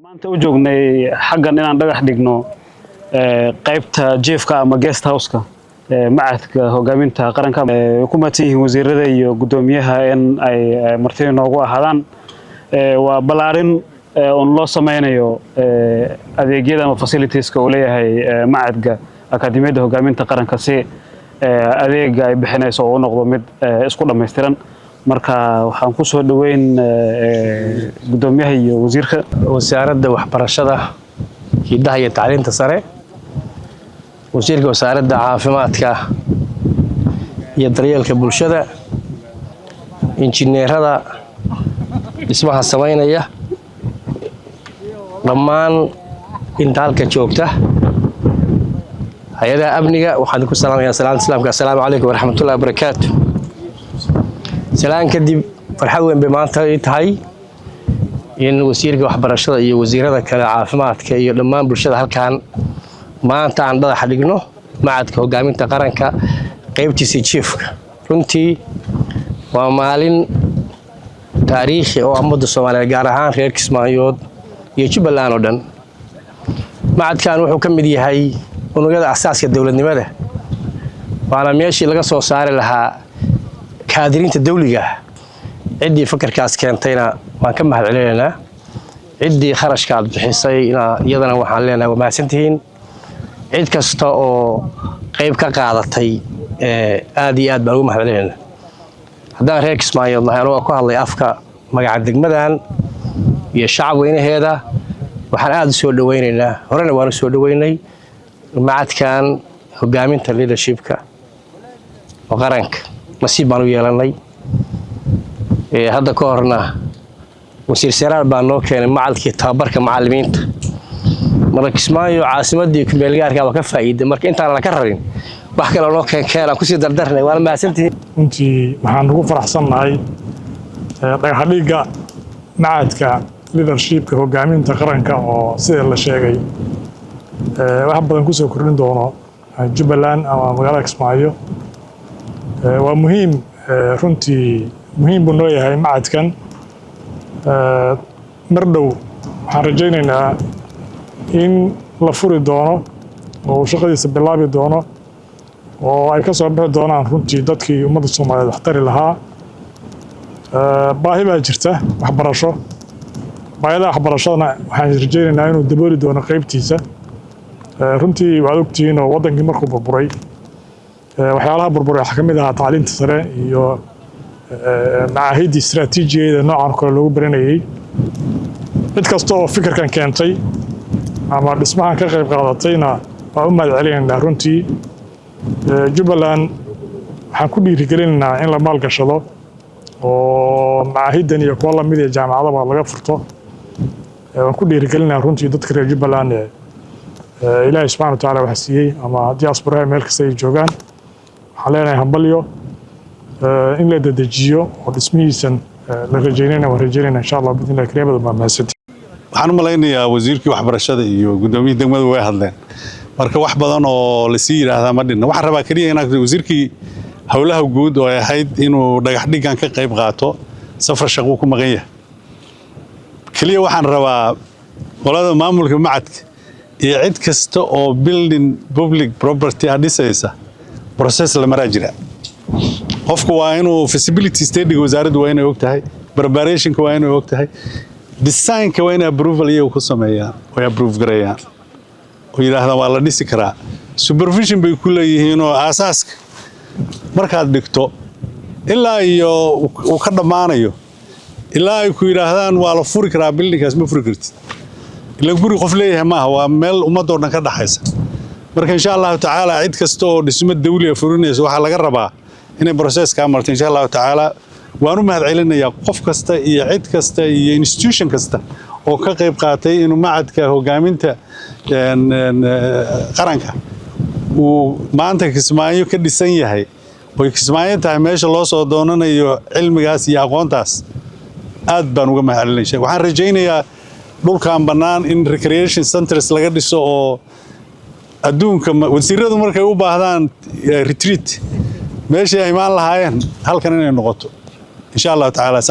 maanta u joognay xaggan inaan dhagax dhigno qaybta jiifka ama guest house-ka macadka hogaaminta qaranka ku maatiyihiin wasiirada iyo gudoomiyaha in ay martii noogu ahaadaan waa balaarin on loo sameynayo adeegyada ama facilitieska uu leeyahay macadka akademiyada hogaaminta qaranka si adeega ay bixinayso oo noqdo mid isku dhameystiran marka waxaan ku soo dhaweyn gudoomiyaha iyo wasiirka wasaaradda waxbarashada hidaha iyo tacliinta sare wasiirka wasaaradda caafimaadka iyo daryeelka bulshada injineerada dhismaha sameynaya dhammaan inta halka joogta hay'adaha amniga waxaan ku salaamayaa salaanta islaamka assalaamu calaykum waraxmatullaahi wabarakaatuh salaan kadib farxad weyn bay maanta tahay in wasiirka waxbarashada iyo wasiirada kale caafimaadka iyo dhammaan bulshada halkaan maanta aan dhagax dhigno macadka hogaaminta qaranka qaybtiisa jiifka runtii waa maalin taariikhi oo ummadda Soomaaliyeed gaar ahaan reer Kismaayood iyo Jubbaland oo dhan macadkan wuxuu ka mid yahay unugyada asaaska dawladnimada waana meeshii laga soo saari lahaa kaadirinta dawliga ciddii fakarkaas keentayna waan ka mahadcelinaynaa ciddii kharashkaad bixisayna iyadana waxaan leenahay waa mahadsantihiin cid kasta oo qayb ka qaadatay aad iyo aad baan ugu mahadcelinaynaa haddaan reer Kismaayood nahay anoo ku hadlay afka magaca degmadan iyo shacab weynaheeda waxaan aad u soo dhaweynaynaa horena waan u soo dhaweynay macadkan hogaaminta leadershipka oo qaranka nasiib baan u yeelanay hadda ka horna wasiir saraar baan noo keenay macadkii tababarka macallimiinta marka Kismaayo caasimadii ku meel gaarka waa ka faa'iiday marka intaan la ka rarin wax kale loo keenay ku sii dardarnay waan mahadsantihiin intii waxaan ugu faraxsanahay dhagax dhigga macadka leadershipka hogaaminta qaranka oo sida la sheegay wax badan ku soo kordhin doono Jubbaland ama magaalada Kismaayo waa muhiim runtii muhiim buu noo yahay macadkan mar dhow waxaan rajaynaynaa in la furi doono oo shaqadiisa bilaabi doono oo ay ka soo bixi doonaan runtii dadkii ummadda Soomaaliyeed wax tari lahaa baahi baa jirta waxbarasho baahida waxbarashadana waxaan rajaynaynaa inuu dabooli doono qaybtiisa runtii waxaad ogtihiin oo waddankii markuu burburay waxyaalaha burburay waxaa ka mid ahaa tacliinta sare iyo macaahidii istiraatiijiyeeda noocan kale loogu baranayay cid kasta oo fikirkan keentay ama dhismahan ka qayb qaadatayna waa u mahadcelinaynaa runtii Jubbaland waxaan ku dhiirigelinaynaa in la maalgashado oo macaahidan iyo kuwa lamid ee jaamacadaba laga furto waan ku dhiirigelinaynaa runtii dadka reer Jubbaland ilaahay subxaanahu wa tacaala waxa siiyey ama diaspora meel kasta ay joogaan waxaan leenahay hambalyo in la dedejiyo oo dhismihiisan la rajaynayna insha Allah bidna kareemada ma mahadsanti waxaan malaynayaa wasiirkii waxbarashada iyo gudoomiyaha degmada way hadleen marka wax badan oo la sii yiraahdaa ma dhinna waxaan rabaa kaliya inaan wasiirkii hawlaha guud oo ay ahayd inuu dhagax dhigan ka qayb qaato safar shaqo ku maqan yahay kaliya waxaan rabaa qolada maamulka macadka iyo cid kasta oo building public property dhisaysa process la maraa jira qofku waa inuu feasibility study wasaaraddu waa inay og tahay preparationka waa inay og tahay designka waa inay approval iyo ku sameeyaan oo approve gareeyaan oo yiraahdaan waa la dhisi karaa supervision bay ku leeyihiin oo asaaska markaad dhigto ilaa iyo uu ka dhamaanayo ilaa ay ku yiraahdaan waa la furi karaa buildingkaas ma furi kartid ilaa guri qof leeyahay maaha waa meel ummadoo dhan ka dhaxaysa marka insha Allah tacaala cid kasta oo dhismo dawli ah furinayso waxa laga rabaa inay process ka marto insha Allah tacaala waan u mahadcelinayaa qof kasta iyo cid kasta iyo institution kasta oo ka qayb qaatay inuu macadka hogaaminta qaranka uu maanta Kismaayo ka dhisan yahay oo Kismaayo tahay meesha loo soo doonanayo cilmigaas iyo aqoontaas aad baan uga mahadcelinayaa waxaan rajaynayaa dhulkan bannaan in recreation centers laga dhiso oo adduunka wasiiradu markay u baahdaan retreat meeshii ay imaan lahaayeen halkan inay noqoto insha Allah tacaala